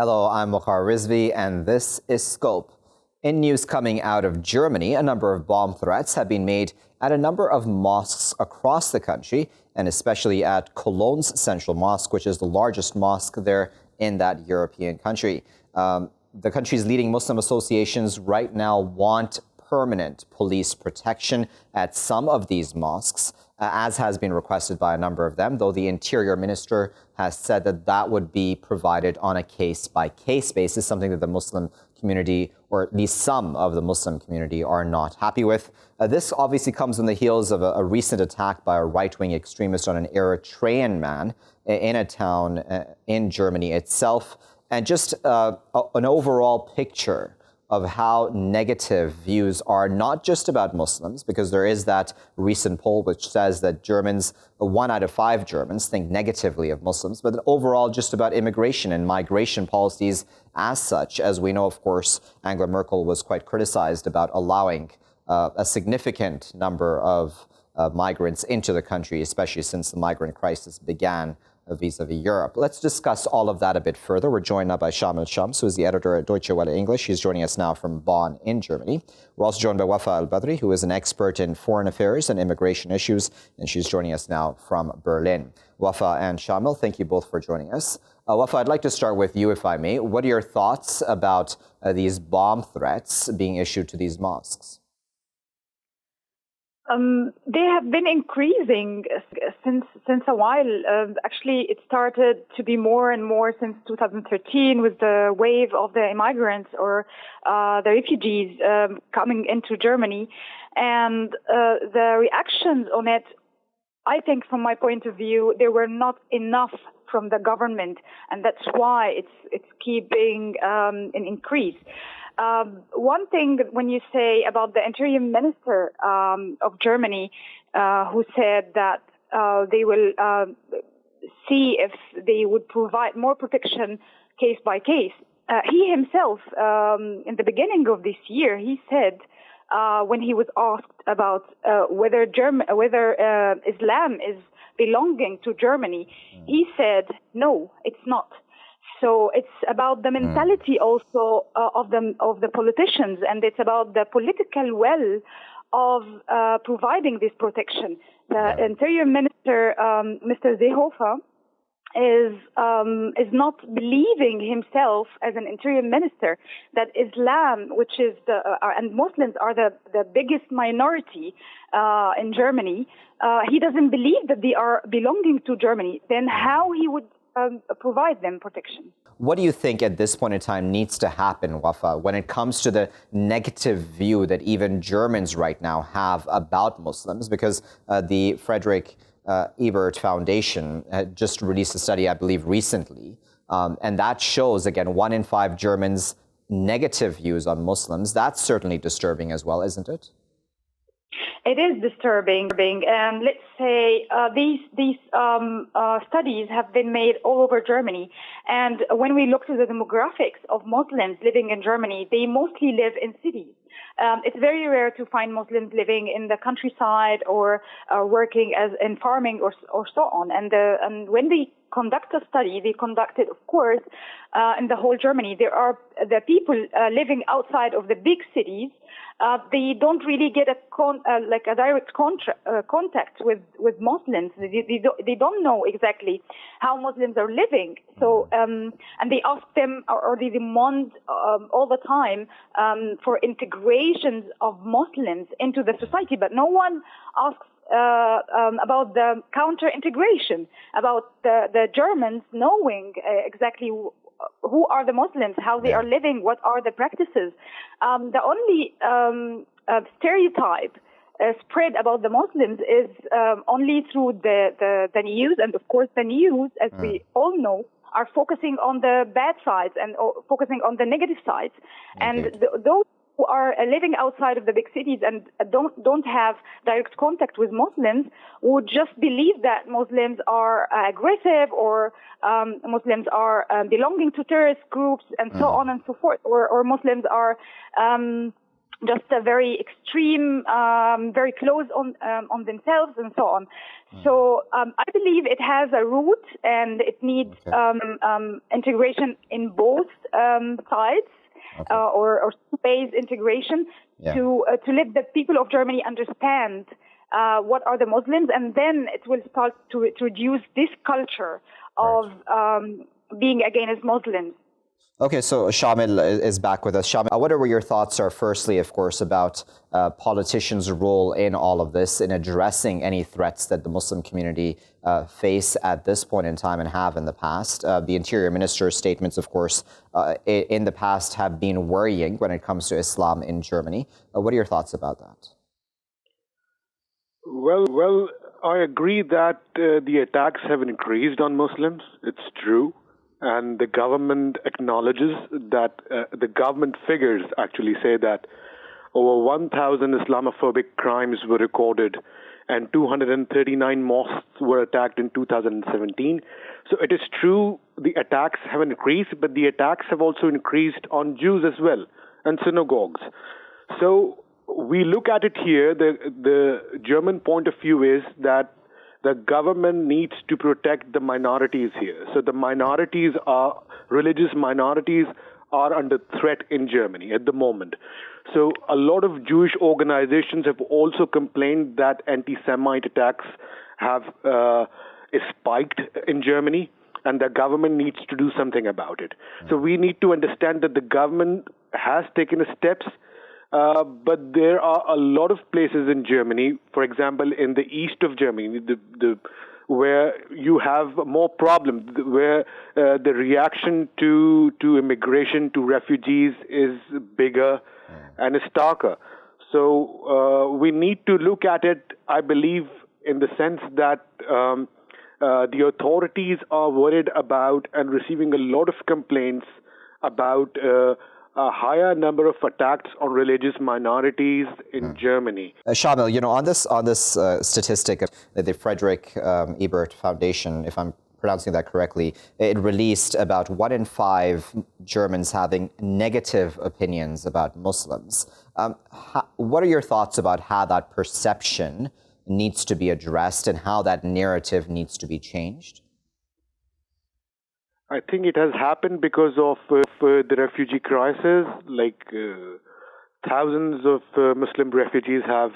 Hello, I'm Waqar Rizvi, and this is Scope. In news coming out of Germany, a number of bomb threats have been made at a number of mosques across the country, and especially at Cologne's Central Mosque, which is the largest mosque there in that European country. The country's leading Muslim associations right now want permanent police protection at some of these mosques, as has been requested by a number of them, though the Interior Minister has said that that would be provided on a case-by-case basis, something that the Muslim community, or at least some of the Muslim community, are not happy with. This obviously comes on the heels of a recent attack by a right-wing extremist on an Eritrean man in a town in Germany itself, and just an overall picture of how negative views are not just about Muslims, because there is that recent poll which says that Germans, 1 out of 5 Germans, think negatively of Muslims, but overall just about immigration and migration policies as such. As we know, of course, Angela Merkel was quite criticized about allowing a significant number of migrants into the country, especially since the migrant crisis began vis-a-vis Europe. Let's discuss all of that a bit further. We're joined now by Shamil, who is the editor at Deutsche Welle English. He's joining us now from Bonn in Germany. We're also joined by Wafa Albadry, who is an expert in foreign affairs and immigration issues, and she's joining us now from Berlin. Wafa and Shamil, thank you both for joining us. Wafa, I'd like to start with you, if I may. What are your thoughts about these bomb threats being issued to these mosques? They have been increasing since a while. Actually, it started to be more and more since 2013 with the wave of the immigrants or the refugees coming into Germany. And the reactions on it, I think from my point of view, they were not enough from the government. And that's why it's keeping an increase. One thing that when you say about the Interior Minister of Germany, who said that they will see if they would provide more protection case by case, he himself, in the beginning of this year, he said when he was asked about whether Islam is belonging to Germany, he said, no, it's not. So it's about the mentality also of the politicians, and it's about the political will of providing this protection. The Interior Minister, Mr. Seehofer, is not believing himself as an Interior Minister that Islam, which is and Muslims are the biggest minority in Germany. He doesn't believe that they are belonging to Germany. Then how he would provide them protection. What do you think at this point in time needs to happen, Wafa, when it comes to the negative view that even Germans right now have about Muslims? Because the Friedrich Ebert Foundation just released a study, I believe, recently, and that shows, again, 1 in 5 Germans' negative views on Muslims. That's certainly disturbing as well, isn't it? It is disturbing, and let's say these studies have been made all over Germany. And when we look to the demographics of Muslims living in Germany, they mostly live in cities. It's very rare to find Muslims living in the countryside or working in farming or so on. And when they conduct a study, they conduct it, of course, in the whole Germany. There are the people living outside of the big cities. They don't really get a direct contact with Muslims. They don't know exactly how Muslims are living. So and they ask them, or they demand all the time for integrations of Muslims into the society, but no one asks about the counter-integration, about the Germans knowing exactly who are the Muslims, how they are living, what are the practices. The only stereotype spread about the Muslims is only through the news, and of course the news, as we all know, are focusing on the bad sides and focusing on the negative sides. And those who are living outside of the big cities and don't have direct contact with Muslims would just believe that Muslims are aggressive, or Muslims are belonging to terrorist groups and so on and so forth, or Muslims are just a very extreme, very close on themselves and so on. So I believe it has a root and it needs integration in both sides or space integration to let the people of Germany understand what are the Muslims, and then it will start to reduce this culture of being against Muslims. Okay, so Shamil is back with us. Shamil, whatever your thoughts are, firstly, of course, about politicians' role in all of this, in addressing any threats that the Muslim community face at this point in time and have in the past. The Interior Minister's statements, of course, in the past have been worrying when it comes to Islam in Germany. What are your thoughts about that? Well, I agree that the attacks have increased on Muslims. It's true. And the government acknowledges that the government figures actually say that over 1,000 Islamophobic crimes were recorded and 239 mosques were attacked in 2017. So it is true the attacks have increased, but the attacks have also increased on Jews as well and synagogues. So we look at it here, the German point of view is that the government needs to protect the minorities here. So the religious minorities are under threat in Germany at the moment. So a lot of Jewish organizations have also complained that anti-Semite attacks have spiked in Germany, and the government needs to do something about it. So we need to understand that the government has taken steps, but there are a lot of places in Germany, for example, in the east of Germany, where you have more problems, where the reaction to immigration, to refugees is bigger and starker. So we need to look at it, I believe, in the sense that the authorities are worried about and receiving a lot of complaints about a higher number of attacks on religious minorities in Germany. Shamil, on this statistic that the Friedrich Ebert Foundation, if I'm pronouncing that correctly, it released about 1 in 5 Germans having negative opinions about Muslims. What are your thoughts about how that perception needs to be addressed and how that narrative needs to be changed? I think it has happened because of the refugee crisis. Thousands of Muslim refugees have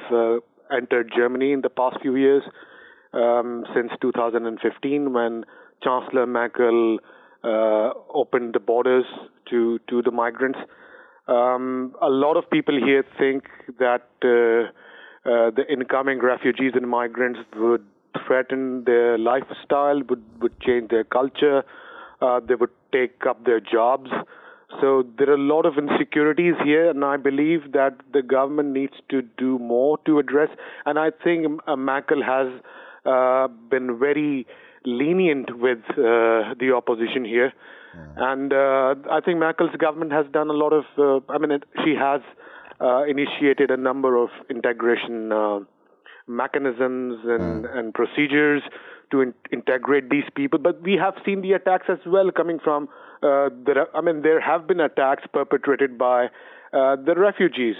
entered Germany in the past few years, since 2015, when Chancellor Merkel opened the borders to the migrants. A lot of people here think that the incoming refugees and migrants would threaten their lifestyle, would change their culture. They would take up their jobs. So there are a lot of insecurities here, and I believe that the government needs to do more to address. And I think Merkel has been very lenient with the opposition here. And I think Merkel's government has done a lot of, she has initiated a number of integration mechanisms and procedures to integrate these people. But we have seen the attacks as well coming from, there have been attacks perpetrated by the refugees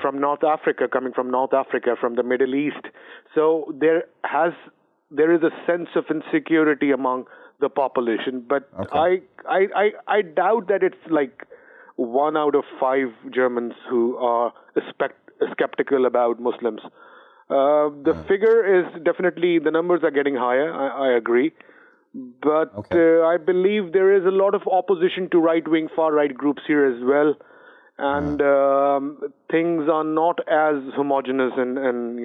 from North Africa, coming from North Africa, from the Middle East. So there is a sense of insecurity among the population. But I doubt that it's like 1 out of 5 Germans who are skeptical about Muslims. The figure is definitely, the numbers are getting higher, I agree. But I believe there is a lot of opposition to right-wing, far-right groups here as well. And things are not as homogeneous and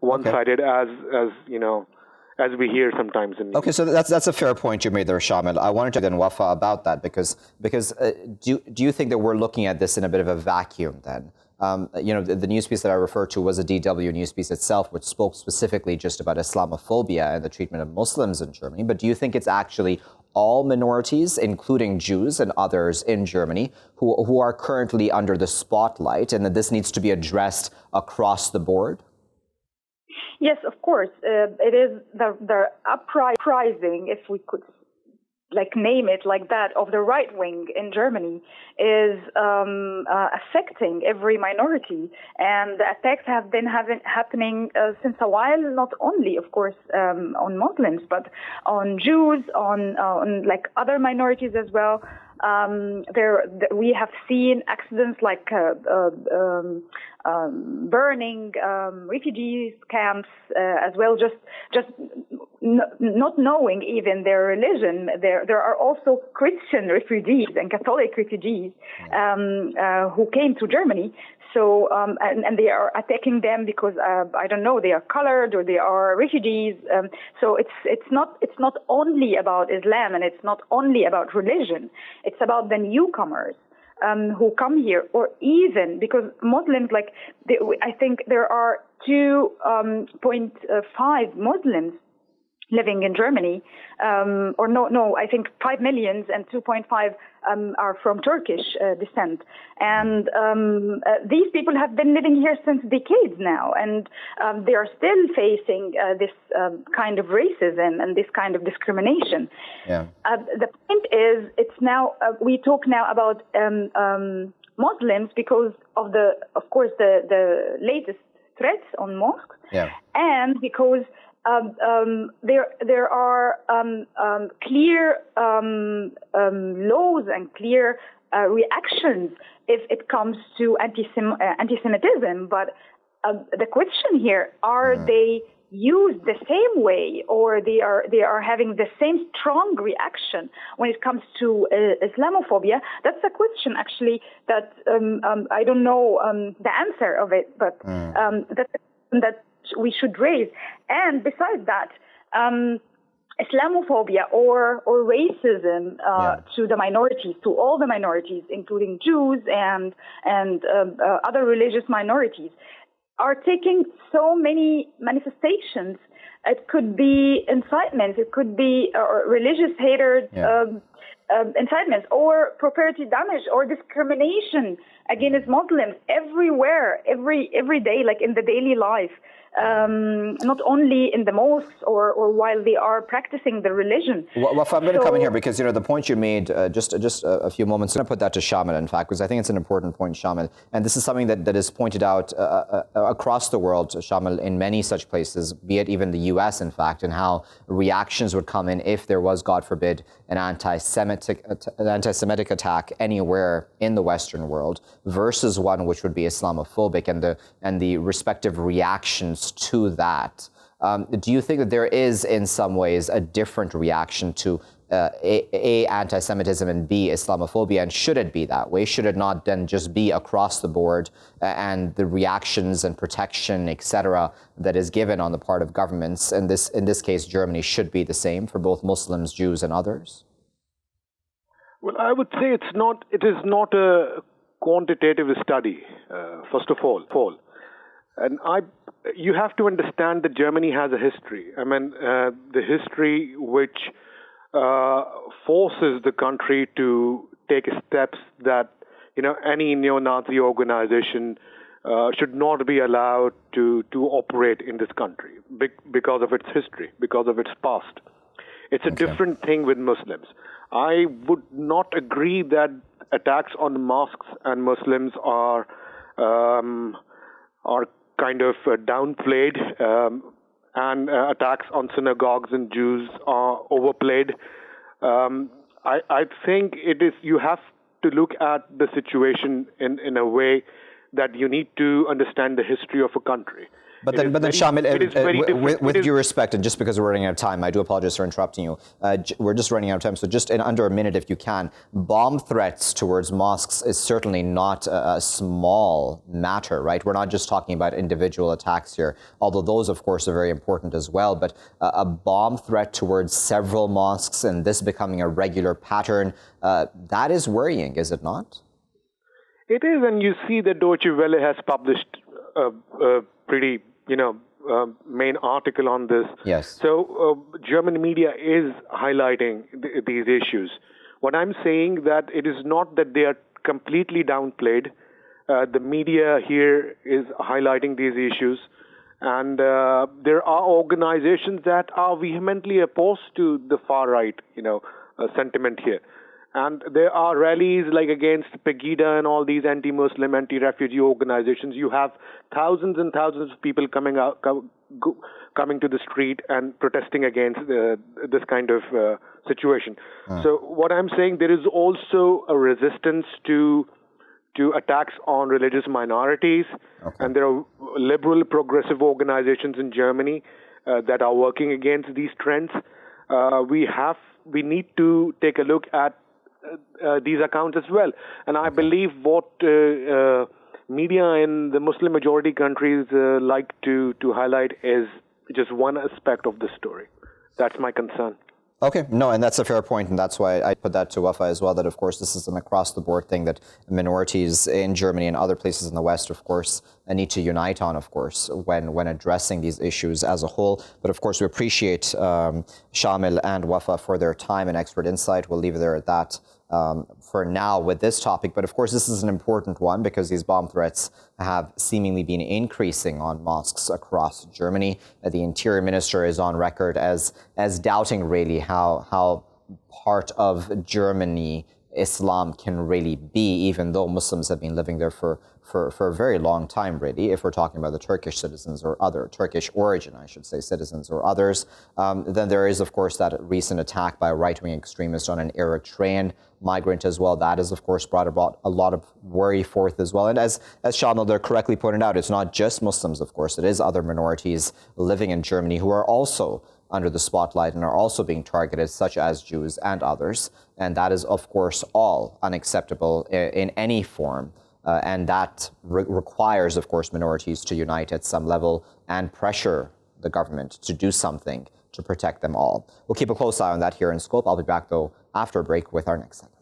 one-sided as we hear sometimes. Okay, so that's a fair point you made there, Shamil. I wanted to then Wafa about that because do you think that we're looking at this in a bit of a vacuum then? The news piece that I referred to was a DW news piece itself, which spoke specifically just about Islamophobia and the treatment of Muslims in Germany. But do you think it's actually all minorities, including Jews and others in Germany, who are currently under the spotlight, and that this needs to be addressed across the board? Yes, of course. It is the uprising, if we could like name it like that, of the right wing in Germany is affecting every minority, and the attacks have been happening since a while. Not only, of course, on Muslims, but on Jews, on like other minorities as well. We have seen accidents like burning refugees camps as well, just not knowing even their religion. There are also Christian refugees and Catholic refugees who came to Germany. So and they are attacking them because I don't know, they are colored or they are refugees. So it's not only about Islam, and it's not only about religion. It's about the newcomers who come here, or even because Muslims, like I think there are 2.5 Muslims living in Germany, or no, I think 5 million and 2.5 are from Turkish descent. And these people have been living here since decades now, and they are still facing this kind of racism and this kind of discrimination. Yeah. The point is, it's now, we talk now about Muslims because of course, the latest threats on mosques, and because there are clear laws and clear reactions if it comes to anti-Semitism. But the question here, are they used the same way, or they are having the same strong reaction when it comes to Islamophobia? That's a question actually that I don't know the answer of it, but that's that we should raise. And besides that, Islamophobia or racism to the minorities, to all the minorities, including Jews and other religious minorities, are taking so many manifestations. It could be incitement, it could be religious hatred, incitements, or property damage, or discrimination against Muslims everywhere, every day, like in the daily life. Not only in the mosques or while they are practicing the religion. Wafa, I'm going to come in here because, the point you made just a few moments ago, I'm going to put that to Shamil, in fact, because I think it's an important point, Shamil. And this is something that is pointed out across the world, Shamil, in many such places, be it even the US, in fact, and how reactions would come in if there was, God forbid, an anti-Semitic attack anywhere in the Western world versus one which would be Islamophobic, and the respective reactions to that. Do you think that there is, in some ways, a different reaction to A, anti-Semitism, and B, Islamophobia? And should it be that way? Should it not then just be across the board, and the reactions and protection, etc., that is given on the part of governments, in this case Germany, should be the same for both Muslims, Jews, and others? Well, I would say it is not a quantitative study, first of all. And you have to understand that Germany has a history. I mean, the history which forces the country to take steps that, any neo-Nazi organization should not be allowed to operate in this country because of its history, because of its past. It's a different thing with Muslims. I would not agree that attacks on mosques and Muslims are kind of downplayed, and attacks on synagogues and Jews are overplayed. I think you have to look at the situation in a way that you need to understand the history of a country. But then, Shamil, with due respect, and just because we're running out of time, I do apologize for interrupting you. We're just running out of time, so just in under a minute, if you can. Bomb threats towards mosques is certainly not a small matter, right? We're not just talking about individual attacks here, although those, of course, are very important as well. But a bomb threat towards several mosques, and this becoming a regular pattern, that is worrying, is it not? It is, and you see that Deutsche Welle has published a pretty main article on this. Yes. So German media is highlighting these issues. What I'm saying that it is not that they are completely downplayed. The media here is highlighting these issues, and there are organizations that are vehemently opposed to the far right, sentiment here. And there are rallies like against Pegida and all these anti-Muslim, anti-refugee organizations. You have thousands and thousands of people coming to the street and protesting against this kind of situation. So what I'm saying, there is also a resistance to attacks on religious minorities, and there are liberal progressive organizations in Germany that are working against these trends. We need to take a look at these accounts as well. And I believe what media in the Muslim majority countries like to highlight is just one aspect of the story. That's my concern. Okay, no, and that's a fair point, and that's why I put that to Wafa as well, that of course this is an across-the-board thing that minorities in Germany and other places in the West, of course, need to unite on, of course, when addressing these issues as a whole. But of course, we appreciate Shamil and Wafa for their time and expert insight. We'll leave it there at that for now with this topic. But of course, this is an important one because these bomb threats have seemingly been increasing on mosques across Germany. The Interior Minister is on record as doubting really how part of Germany Islam can really be, even though Muslims have been living there for a very long time, really. If we're talking about the Turkish citizens or other Turkish origin, I should say, citizens or others, then there is, of course, that recent attack by a right-wing extremist on an Eritrean migrant as well. That has, of course, brought about a lot of worry forth as well. And as Shamil there correctly pointed out, it's not just Muslims, of course. It is other minorities living in Germany who are also under the spotlight and are also being targeted, such as Jews and others. And that is, of course, all unacceptable in any form. And that requires, of course, minorities to unite at some level and pressure the government to do something to protect them all. We'll keep a close eye on that here in Scope. I'll be back, though, after a break with our next segment.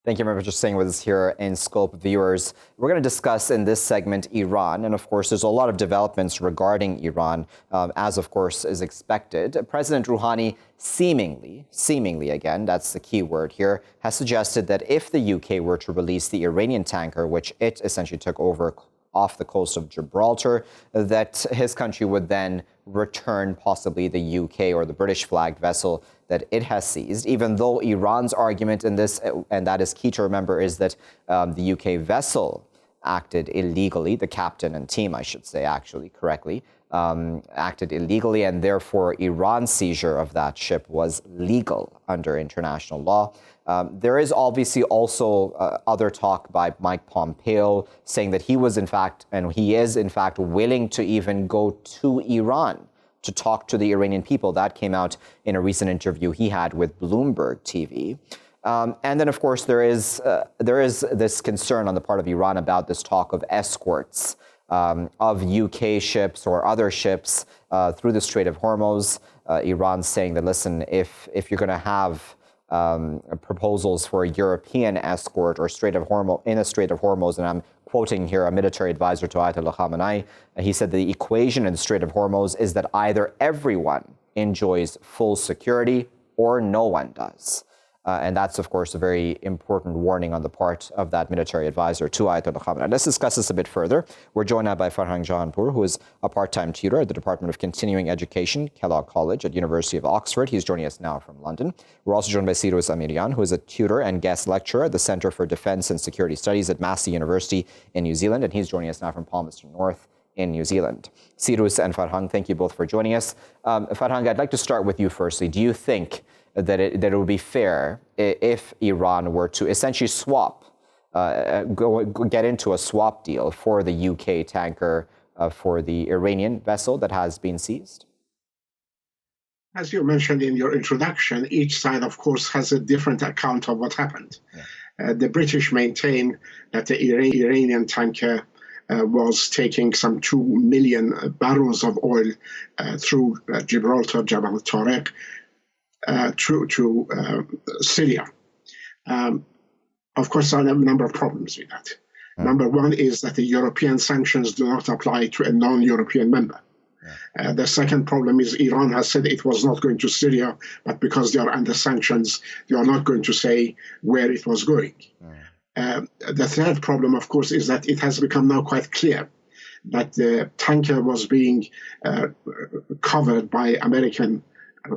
Thank you very much for staying with us here in Scope, viewers. We're going to discuss in this segment Iran. And of course, there's a lot of developments regarding Iran, as of course is expected. President Rouhani seemingly again, that's the key word here, has suggested that if the UK were to release the Iranian tanker, which it essentially took over off the coast of Gibraltar, that his country would then return possibly the UK or the British flagged vessel that it has seized, even though Iran's argument in this, and that is key to remember, is that the UK vessel acted illegally, the captain and team, I should say, actually, correctly, acted illegally, and therefore Iran's seizure of that ship was legal under international law. There is obviously also other talk by Mike Pompeo saying that he was in fact, and he is in fact, willing to even go to Iran to talk to the Iranian people. That came out in a recent interview he had with Bloomberg TV. And then, of course, there is this concern on the part of Iran about this talk of escorts of UK ships or other ships through the Strait of Hormuz. Iran's saying that, listen, if you're going to have proposals for a European escort or Strait of Hormuz, in a Strait of Hormuz, and I'm quoting here a military advisor to Ayatollah Khamenei, he said the equation in the Strait of Hormuz is that either everyone enjoys full security or no one does. And that's, of course, a very important warning on the part of that military advisor to Ayatollah Khamenei. Let's discuss this a bit further. We're joined now by Farhang Jahanpour, who is a part-time tutor at the Department of Continuing Education, Kellogg College at University of Oxford. He's joining us now from London. We're also joined by Sirous Amerian, who is a tutor and guest lecturer at the Centre for Defence and Security Studies at Massey University in New Zealand, and he's joining us now from Palmerston North in New Zealand. Sirous and Farhang, thank you both for joining us. Farhang, I'd like to start with you firstly. Do you think that it would be fair if Iran were to essentially swap, get into a swap deal for the UK tanker for the Iranian vessel that has been seized? As you mentioned in your introduction, each side, of course, has a different account of what happened. Yeah. The British maintain that the Iranian tanker was taking some 2 million barrels of oil through Gibraltar, Jabal Tariq, to Syria. Of course, there are a number of problems with that. Number one is that the European sanctions do not apply to a non-European member. The second problem is Iran has said it was not going to Syria, but because they are under sanctions, they are not going to say where it was going. The third problem, of course, is that it has become now quite clear that the tanker was being covered by American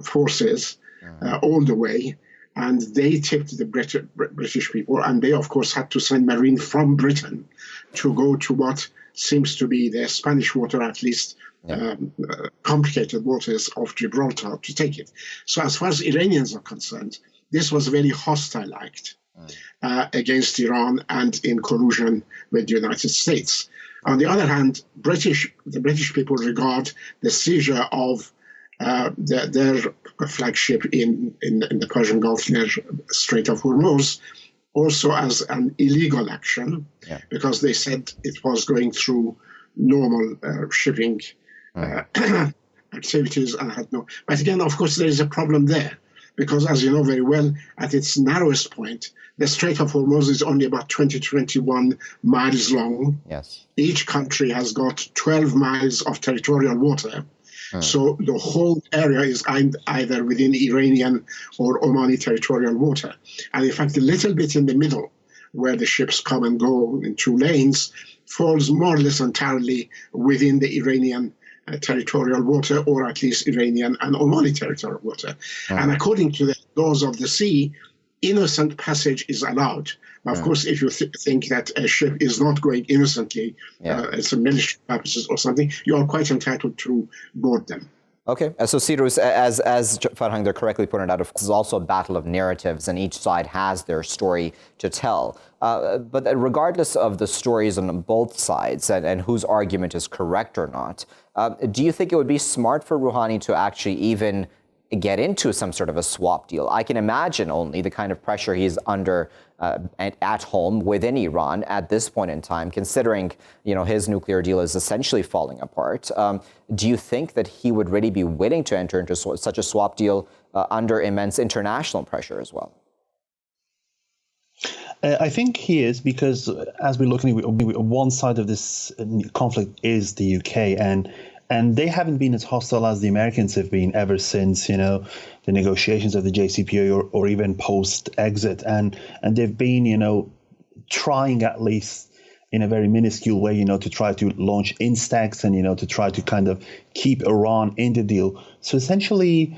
forces all the way, and they tipped the British people, and they, of course, had to send Marine from Britain to go to what seems to be the Spanish water, at least complicated waters of Gibraltar, to take it. So as far as Iranians are concerned, this was a very hostile act against Iran and in collusion with the United States. On the other hand, the British people regard the seizure of their flagship in the Persian Gulf near Strait of Hormuz also as an illegal action, because they said it was going through normal shipping activities and had no. But again, of course, there is a problem there, because as you know very well, at its narrowest point, the Strait of Hormuz is only about 20 to 21 miles long. Yes. Each country has got 12 miles of territorial water. So the whole area is either within Iranian or Omani territorial water. And in fact, a little bit in the middle, where the ships come and go in two lanes, falls more or less entirely within the Iranian territorial water, or at least Iranian and Omani territorial water. And according to the laws of the sea, innocent passage is allowed. Of course, if you think that a ship is not going innocently, it's a military purposes or something, you are quite entitled to board them. Okay, so Sirous, as Farhang there correctly pointed out, of course, it's also a battle of narratives, and each side has their story to tell. But regardless of the stories on both sides and whose argument is correct or not, do you think it would be smart for Rouhani to actually even get into some sort of a swap deal? I can imagine only the kind of pressure he's under at home within Iran at this point in time, considering his nuclear deal is essentially falling apart. Do you think that he would really be willing to enter into such a swap deal under immense international pressure as well? I think he is, because as we're looking, one side of this conflict is the UK, and they haven't been as hostile as the Americans have been ever since, the negotiations of the JCPOA or even post-exit. And they've been, trying at least in a very minuscule way, to try to launch instax and, to try to kind of keep Iran in the deal. So essentially,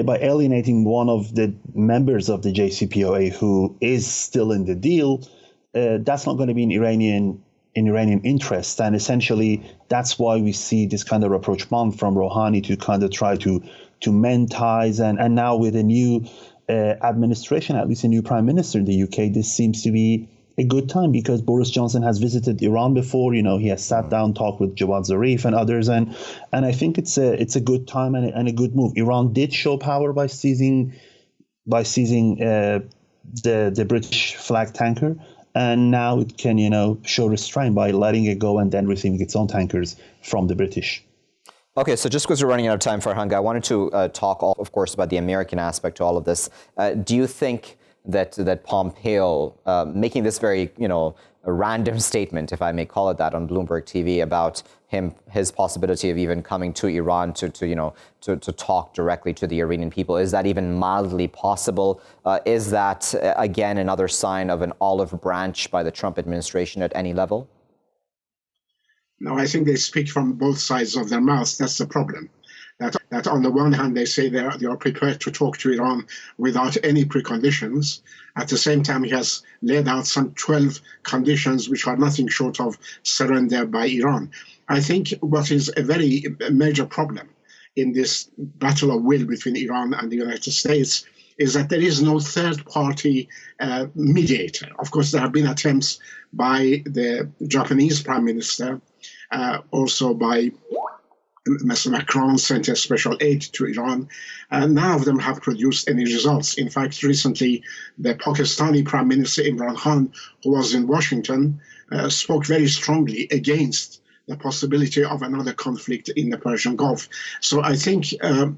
by alienating one of the members of the JCPOA who is still in the deal, that's not going to be in Iranian interest. And essentially, that's why we see this kind of rapprochement from Rouhani to kind of try to mend ties. And now with a new administration, at least a new prime minister in the UK, this seems to be a good time, because Boris Johnson has visited Iran before. He has sat down, talked with Jawad Zarif and others, and I think it's a good time and a good move. Iran did show power by seizing the British flag tanker, and now it can show restraint by letting it go and then receiving its own tankers from the British. Okay, so just because we're running out of time, Farhang, I wanted to talk, of course, about the American aspect to all of this. Do you think that Pompeo, making this very, a random statement, if I may call it that, on Bloomberg TV about his possibility of even coming to Iran to talk directly to the Iranian people, is that even mildly possible? Is that, again, another sign of an olive branch by the Trump administration at any level? No, I think they speak from both sides of their mouths. That's the problem. That on the one hand, they say they are prepared to talk to Iran without any preconditions. At the same time, he has laid out some 12 conditions which are nothing short of surrender by Iran. I think what is a very major problem in this battle of will between Iran and the United States is that there is no third-party mediator. Of course, there have been attempts by the Japanese Prime Minister, also by Mr. Macron, sent a special aid to Iran, and none of them have produced any results. In fact, recently, the Pakistani Prime Minister Imran Khan, who was in Washington, spoke very strongly against the possibility of another conflict in the Persian Gulf. So I think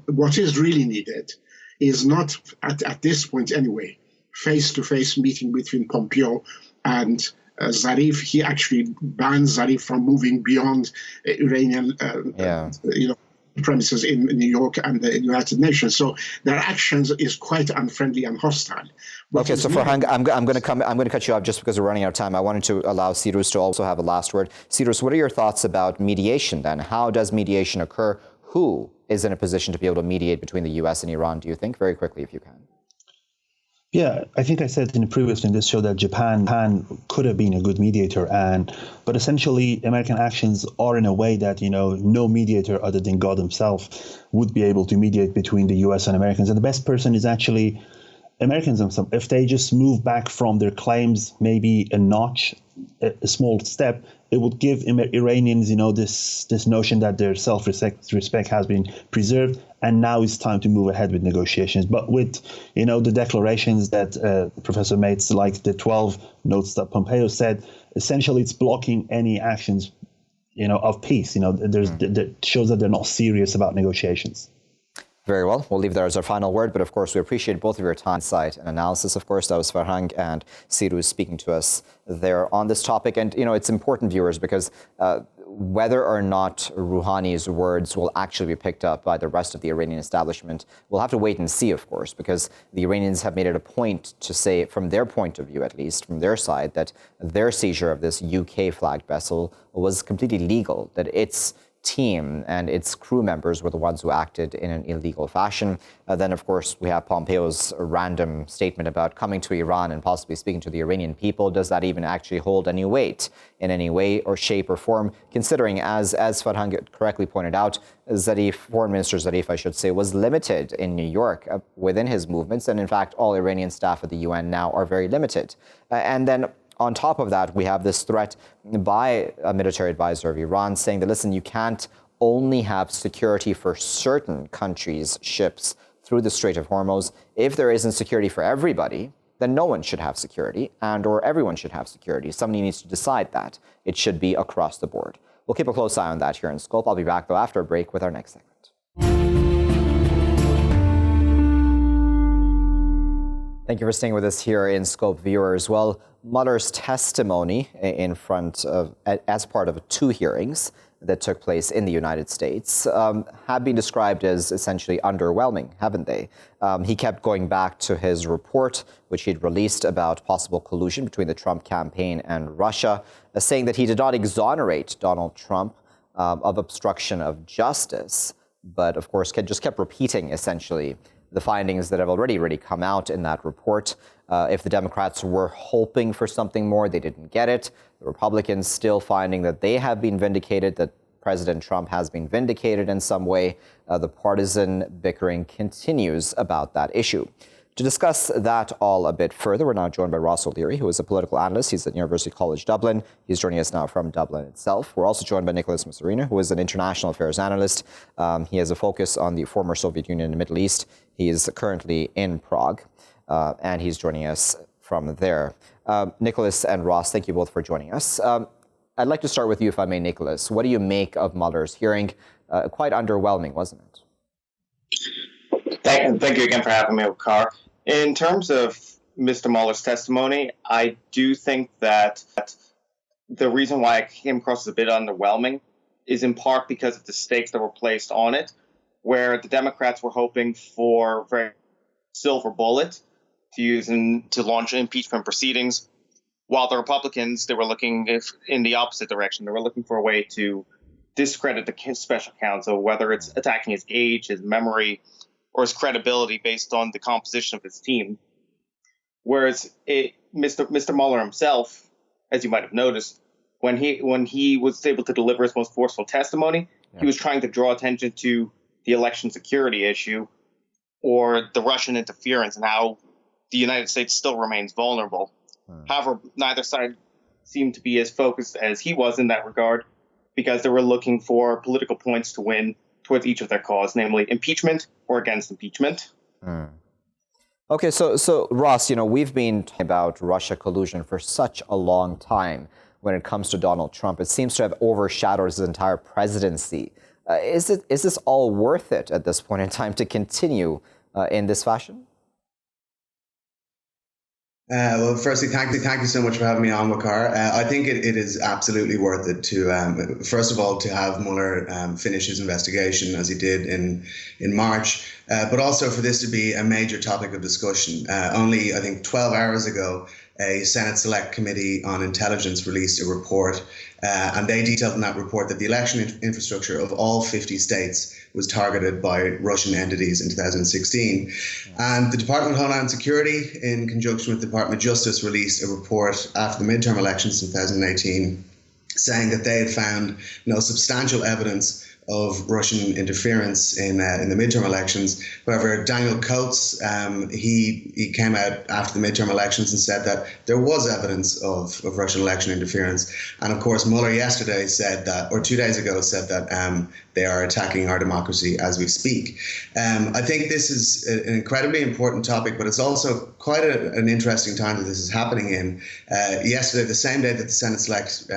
what is really needed is not, at this point anyway, face-to-face meeting between Pompeo and Zarif. He actually banned Zarif from moving beyond Iranian, premises in New York and the United Nations. So their actions is quite unfriendly and hostile. Okay, so Farhang, I'm going to cut you off just because we're running out of time. I wanted to allow Sirous to also have a last word. Sirous, what are your thoughts about mediation then? How does mediation occur? Who is in a position to be able to mediate between the U.S. and Iran, do you think? Very quickly, if you can. Yeah, I think I said previously in this show that Japan could have been a good mediator, but essentially American actions are in a way that, no mediator other than God himself would be able to mediate between the US and Americans. And the best person is actually Americans themselves. If they just move back from their claims, maybe a notch, a small step, it would give Iranians, this notion that their self-respect has been preserved, and now it's time to move ahead with negotiations. But with, the declarations that Professor made, like the 12 notes that Pompeo said, essentially it's blocking any actions, of peace. That shows that they're not serious about negotiations. Very well. We'll leave there as our final word. But of course, we appreciate both of your time, insight, and analysis. Of course, that was Farhang and Sirous speaking to us there on this topic. And, it's important, viewers, because whether or not Rouhani's words will actually be picked up by the rest of the Iranian establishment, we'll have to wait and see, of course, because the Iranians have made it a point to say, from their point of view, at least, from their side, that their seizure of this UK-flagged vessel was completely legal, that its team and its crew members were the ones who acted in an illegal fashion. Then, of course, we have Pompeo's random statement about coming to Iran and possibly speaking to the Iranian people. Does that even actually hold any weight in any way or shape or form, considering, as Farhang correctly pointed out, Foreign Minister Zarif, I should say, was limited in New York within his movements. And in fact, all Iranian staff at the UN now are very limited. And then on top of that, we have this threat by a military advisor of Iran saying that, listen, you can't only have security for certain countries' ships through the Strait of Hormuz. If there isn't security for everybody, then no one should have security, or everyone should have security. Somebody needs to decide that. It should be across the board. We'll keep a close eye on that here in Scope. I'll be back, though, after a break with our next segment. Thank you for staying with us here in Scope, viewers. Well, Mueller's testimony in front of, as part of 2 hearings that took place in the United States have been described as essentially underwhelming, haven't they? He kept going back to his report, which he'd released about possible collusion between the Trump campaign and Russia, saying that he did not exonerate Donald Trump of obstruction of justice, but of course just kept repeating essentially the findings that have already come out in that report. If the Democrats were hoping for something more, they didn't get it. The Republicans still finding that they have been vindicated, that President Trump has been vindicated in some way. The partisan bickering continues about that issue. To discuss that all a bit further, we're now joined by Leary, who is a political analyst. He's at University College Dublin. He's joining us now from Dublin itself. We're also joined by Nicholas Mucerino, who is an international affairs analyst. He has a focus on the former Soviet Union and the Middle East. He is currently in Prague, and he's joining us from there. Nicholas and Ross, thank you both for joining us. I'd like to start with you, if I may, Nicholas. What do you make of Mueller's hearing? Quite underwhelming, wasn't it? Thank you again for having me, Waqar. In terms of Mr. Mueller's testimony, I do think that the reason why it came across as a bit underwhelming is in part because of the stakes that were placed on it, where the Democrats were hoping for a very silver bullet to use to launch impeachment proceedings, while the Republicans, they were looking in the opposite direction. They were looking for a way to discredit the special counsel, whether it's attacking his age, his memory, or his credibility based on the composition of his team. Whereas Mr. Mueller himself, as you might have noticed, when he was able to deliver his most forceful testimony, he was trying to draw attention to the election security issue or the Russian interference and how the United States still remains vulnerable. However, neither side seemed to be as focused as he was in that regard, because they were looking for political points to win towards each of their cause, namely impeachment or against impeachment. Okay, so Ross, we've been talking about Russia collusion for such a long time when it comes to Donald Trump. It seems to have overshadowed his entire presidency. Is this all worth it at this point in time to continue in this fashion? Well, firstly, thank you so much for having me on, Waqar. I think it is absolutely worth it to, first of all, to have Mueller finish his investigation as he did in March, but also for this to be a major topic of discussion. Only, I think, 12 hours ago, a Senate Select Committee on Intelligence released a report, and they detailed in that report that the election infrastructure of all 50 states was targeted by Russian entities in 2016. And the Department of Homeland Security, in conjunction with the Department of Justice, released a report after the midterm elections in 2018, saying that they had found no substantial evidence of Russian interference in the midterm elections. However, Daniel Coates, he came out after the midterm elections and said that there was evidence of Russian election interference. And of course, Mueller yesterday said that, or 2 days ago said that they are attacking our democracy as we speak. I think this is an incredibly important topic, but it's also quite an interesting time that this is happening in. Yesterday, the same day that the Senate Select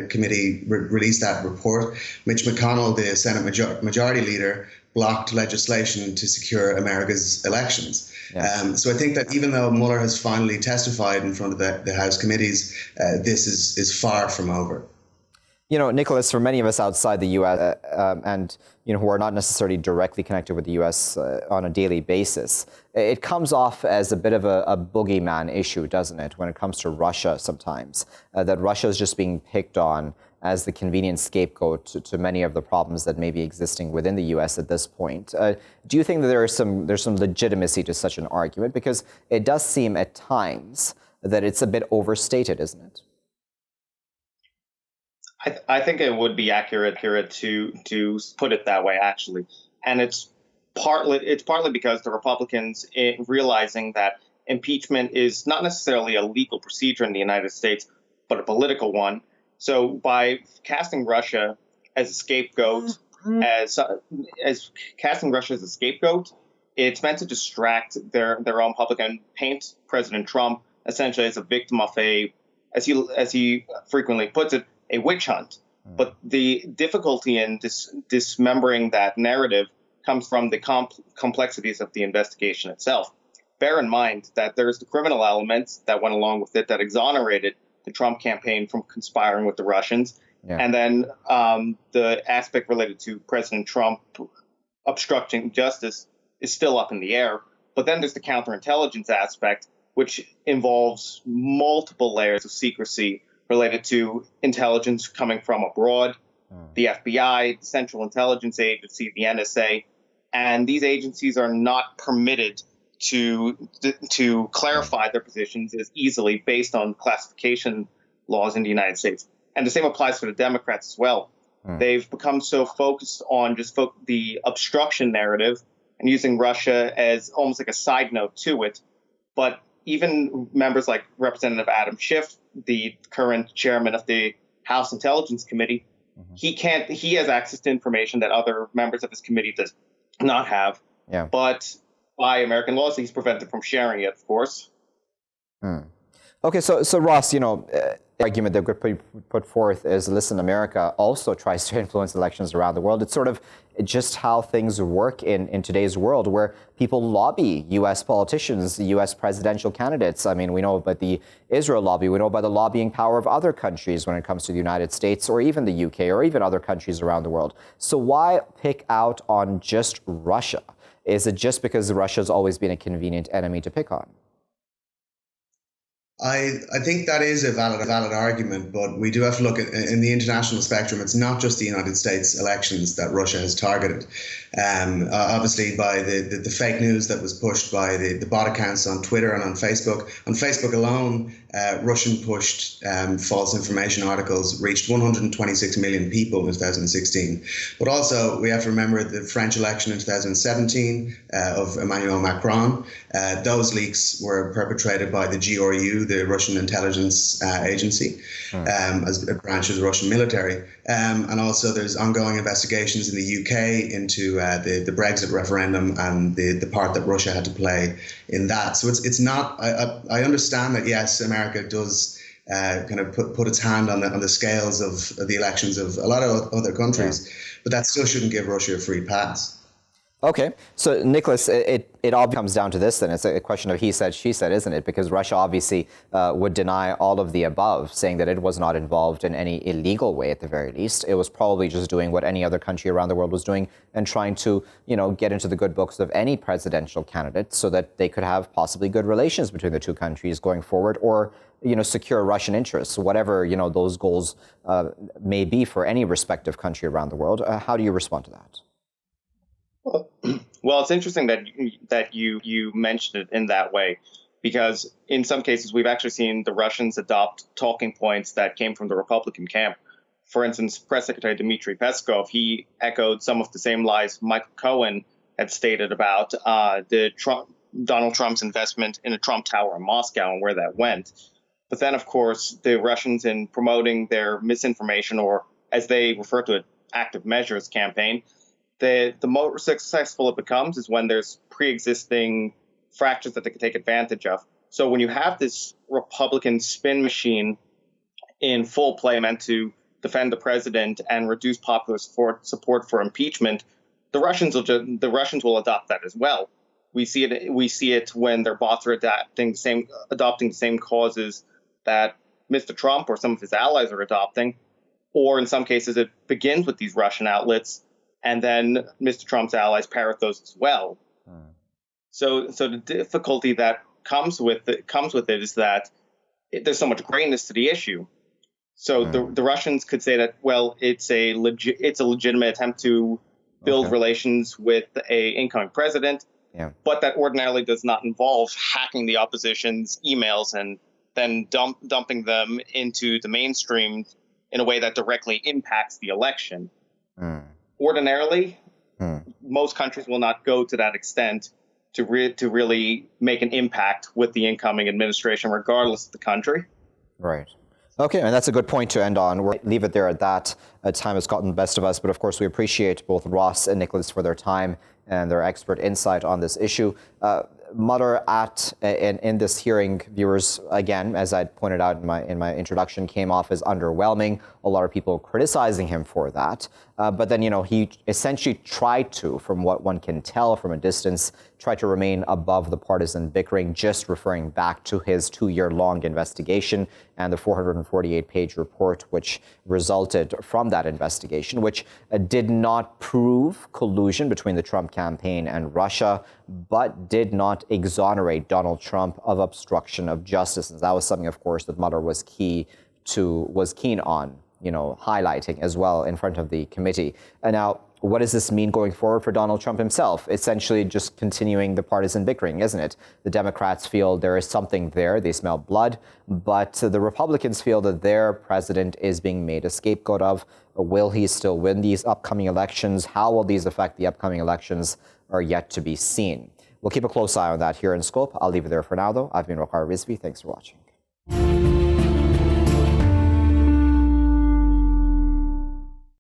Committee released that report, Mitch McConnell, the Senate Majority Leader, blocked legislation to secure America's elections. Yeah. So I think that even though Mueller has finally testified in front of the House committees, this is far from over. You know, Nicholas, for many of us outside the U.S. And who are not necessarily directly connected with the U.S. On a daily basis, it comes off as a bit of a boogeyman issue, doesn't it, when it comes to Russia sometimes, that Russia is just being picked on as the convenient scapegoat to many of the problems that may be existing within the U.S. at this point. Do you think that there's some legitimacy to such an argument? Because it does seem at times that it's a bit overstated, isn't it? I think it would be accurate to put it that way, actually, and it's partly because the Republicans, realizing that impeachment is not necessarily a legal procedure in the United States, but a political one. So by casting Russia as a scapegoat, as casting Russia as a scapegoat, it's meant to distract their own public and paint President Trump essentially as a victim of as he frequently puts it, a witch hunt. But the difficulty in dismembering that narrative comes from the complexities of the investigation itself. Bear in mind that there's the criminal elements that went along with it that exonerated the Trump campaign from conspiring with the Russians. Yeah. And then the aspect related to President Trump obstructing justice is still up in the air. But then there's the counterintelligence aspect, which involves multiple layers of secrecy related to intelligence coming from abroad, the FBI, the Central Intelligence Agency, the NSA, and these agencies are not permitted to clarify their positions as easily based on classification laws in the United States. And the same applies for the Democrats as well. They've become so focused on just the obstruction narrative and using Russia as almost like a side note to it. But even members like Representative Adam Schiff, the current chairman of the House Intelligence Committee, he has access to information that other members of his committee does not have. Yeah. But by American laws, he's prevented from sharing it, of course. Okay, so Ross, the argument that could put forth is, listen, America also tries to influence elections around the world. It's sort of just how things work in today's world, where people lobby U.S. politicians, U.S. presidential candidates. I mean, we know about the Israel lobby. We know about the lobbying power of other countries when it comes to the United States or even the UK or even other countries around the world. So why pick out on just Russia? Is it just because Russia's always been a convenient enemy to pick on? I think that is a valid argument, but we do have to look at in the international spectrum. It's not just the United States elections that Russia has targeted. Obviously, by the fake news that was pushed by the bot accounts on Twitter and on Facebook. On Facebook alone, Russian pushed false information articles reached 126 million people in 2016. But also, we have to remember the French election in 2017 of Emmanuel Macron. Those leaks were perpetrated by the GRU, the Russian intelligence agency, as a branch of the Russian military. And also there's ongoing investigations in the UK into the Brexit referendum and the part that Russia had to play in that. So it's not, I understand that, yes, America does kind of put its hand on the scales of the elections of a lot of other countries, but that still shouldn't give Russia a free pass. Okay, so Nicholas, it all comes down to this then. It's a question of he said, she said, isn't it? Because Russia obviously would deny all of the above, saying that it was not involved in any illegal way at the very least. It was probably just doing what any other country around the world was doing and trying to, get into the good books of any presidential candidate so that they could have possibly good relations between the two countries going forward, or secure Russian interests, whatever, those goals may be for any respective country around the world. How do you respond to that? Well, it's interesting that you mentioned it in that way, because in some cases we've actually seen the Russians adopt talking points that came from the Republican camp. For instance, Press Secretary Dmitry Peskov, he echoed some of the same lies Michael Cohen had stated about Donald Trump's investment in a Trump Tower in Moscow and where that went. But then, of course, the Russians, in promoting their misinformation, or as they refer to it, active measures campaign, the more successful it becomes is when there's pre-existing fractures that they can take advantage of. So when you have this Republican spin machine in full play meant to defend the president and reduce popular support for impeachment, the Russians will adopt that as well. We see it when their bots are adopting the same causes that Mr. Trump or some of his allies are adopting, or in some cases it begins with these Russian outlets, and then Mr. Trump's allies parrot those as well. So the difficulty that comes with it is that there's so much grayness to the issue. So the Russians could say that, well, it's a legitimate attempt to build relations with a incoming president, but that ordinarily does not involve hacking the opposition's emails and then dumping them into the mainstream in a way that directly impacts the election. Ordinarily, most countries will not go to that extent to really make an impact with the incoming administration, regardless of the country. Right. Okay, and that's a good point to end on. We'll leave it there at that. Time has gotten the best of us, but of course we appreciate both Ross and Nicholas for their time and their expert insight on this issue. Mueller in this hearing, viewers, again, as I pointed out in my introduction, came off as underwhelming. A lot of people criticizing him for that. But then, he essentially tried to, from what one can tell from a distance, try to remain above the partisan bickering, just referring back to his 2-year-long investigation and the 448-page report which resulted from that investigation, which did not prove collusion between the Trump campaign and Russia, but did not exonerate Donald Trump of obstruction of justice. And that was something, of course, that Mueller was keen on, highlighting as well in front of the committee. And now, what does this mean going forward for Donald Trump himself? Essentially just continuing the partisan bickering, isn't it? The Democrats feel there is something there. They smell blood. But the Republicans feel that their president is being made a scapegoat of. Will he still win these upcoming elections? How will these affect the upcoming elections are yet to be seen. We'll keep a close eye on that here in Scope. I'll leave it there for now, though. I've been Waqar Rizvi. Thanks for watching.